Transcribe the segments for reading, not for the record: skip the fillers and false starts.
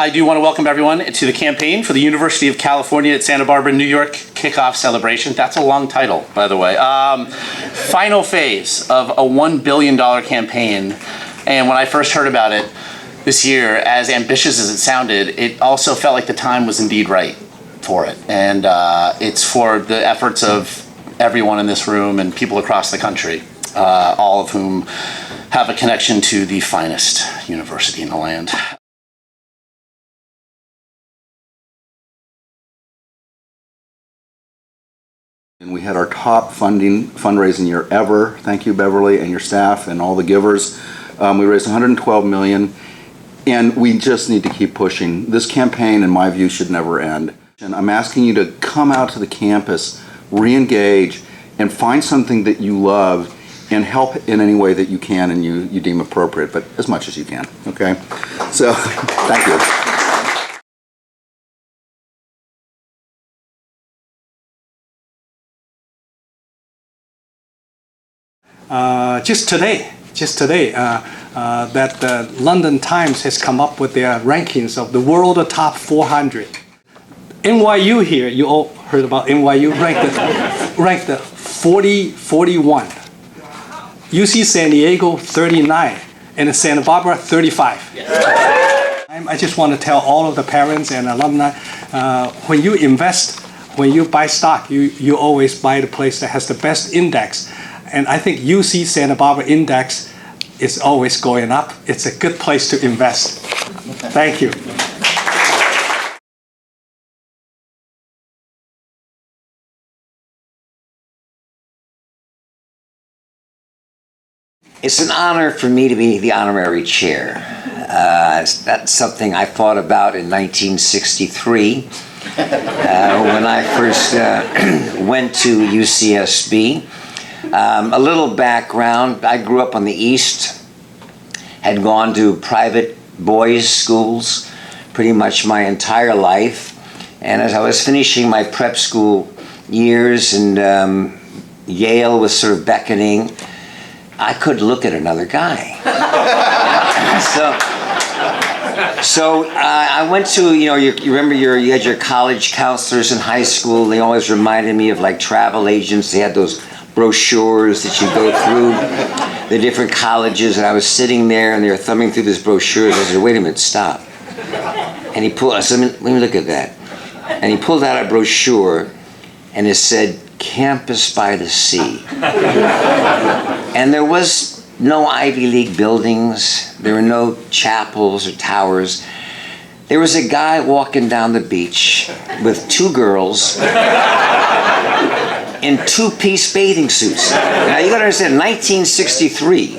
I do want to welcome everyone to the campaign for the University of California at Santa Barbara, New York Kickoff Celebration. That's a long title, by the way. Final phase of a $1 billion campaign. And when I first heard about it this year, as ambitious as it sounded, it also felt like the time was indeed right for it. And it's for the efforts of everyone in this room and people across the country, all of whom have a connection to the finest university in the land. And we had our top fundraising year ever. Thank you, Beverly, and your staff and all the givers. We raised $112 million, and we just need to keep pushing. This campaign, in my view, should never end. And I'm asking you to come out to the campus, re-engage, and find something that you love and help in any way that you can and you deem appropriate, but as much as you can, okay? So, thank you. Just today, that the London Times has come up with their rankings of the world top 400. NYU here, you all heard about NYU, ranked 41. UC San Diego, 39, and Santa Barbara, 35. I just want to tell all of the parents and alumni, when you invest, when you buy stock, you always buy the place that has the best index. And I think UC Santa Barbara index is always going up. It's a good place to invest. Thank you. It's an honor for me to be the honorary chair. That's something I thought about in 1963 when I first went to UCSB. A little background, I grew up on the East, had gone to private boys' schools pretty much my entire life. And as I was finishing my prep school years and Yale was sort of beckoning, I couldn't look at another guy. So I went to, you remember you had your college counselors in high school. They always reminded me of like travel agents. They had those brochures that you go through the different colleges, and I was sitting there and they were thumbing through this brochure. I said, wait a minute, stop. And I said, let me look at that. And he pulled out a brochure and it said, Campus by the Sea. And there was no Ivy League buildings. There were no chapels or towers. There was a guy walking down the beach with two girls in two-piece bathing suits. Now you gotta understand, 1963,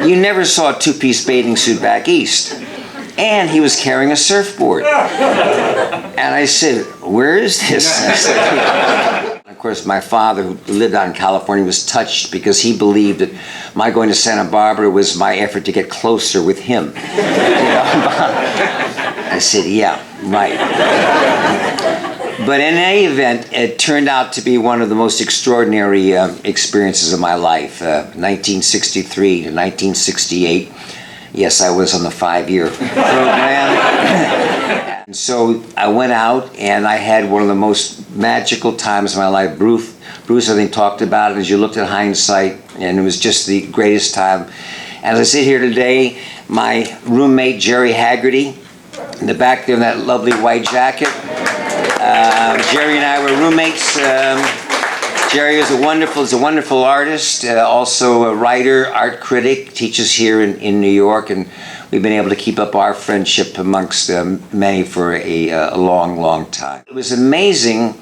you never saw a two-piece bathing suit back east. And he was carrying a surfboard. And I said, where is this? Of course, my father, who lived out in California, was touched because he believed that my going to Santa Barbara was my effort to get closer with him. I said, yeah, right. But in any event, it turned out to be one of the most extraordinary experiences of my life. 1963 to 1968. Yes, I was on the 5-year program. And so I went out and I had one of the most magical times of my life. Bruce, I think, talked about it as you looked at hindsight, and it was just the greatest time. As I sit here today, my roommate, Jerry Haggerty, in the back there in that lovely white jacket. Jerry and I were roommates. Jerry is a wonderful artist, also a writer, art critic, teaches here in New York, and we've been able to keep up our friendship amongst many for a long time. It was amazing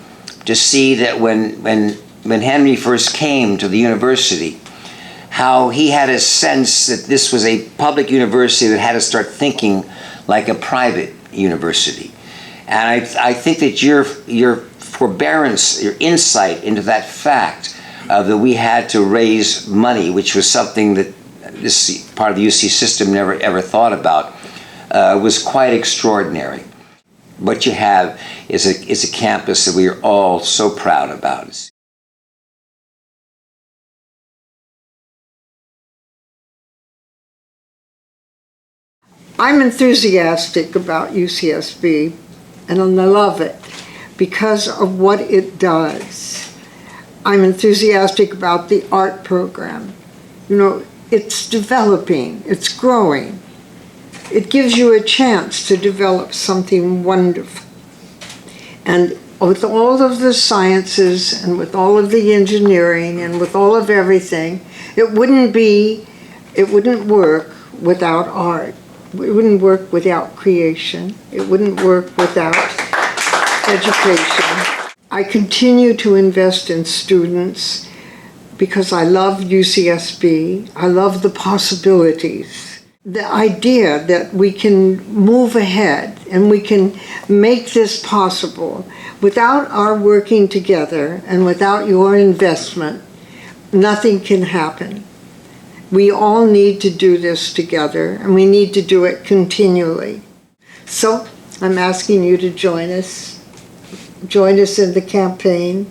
to see that when Henry first came to the university, how he had a sense that this was a public university that had to start thinking like a private university. And I think that your forbearance, your insight into that fact that we had to raise money, which was something that this part of the UC system never ever thought about, was quite extraordinary. What you have is a campus that we are all so proud about. I'm enthusiastic about UCSB, and I love it because of what it does. I'm enthusiastic about the art program. You know, it's developing, it's growing. It gives you a chance to develop something wonderful. And with all of the sciences and with all of the engineering and with all of everything, it wouldn't work without art. It wouldn't work without creation. It wouldn't work without education. I continue to invest in students because I love UCSB. I love the possibilities. The idea that we can move ahead and we can make this possible without our working together and without your investment, nothing can happen. We all need to do this together, and we need to do it continually. So I'm asking you to join us. Join us in the campaign.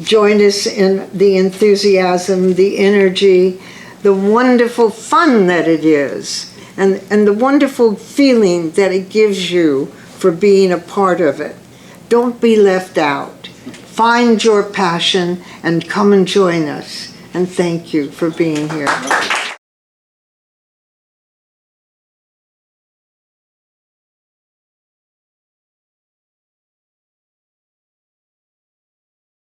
Join us in the enthusiasm, the energy, the wonderful fun that it is, and the wonderful feeling that it gives you for being a part of it. Don't be left out. Find your passion and come and join us. And thank you for being here.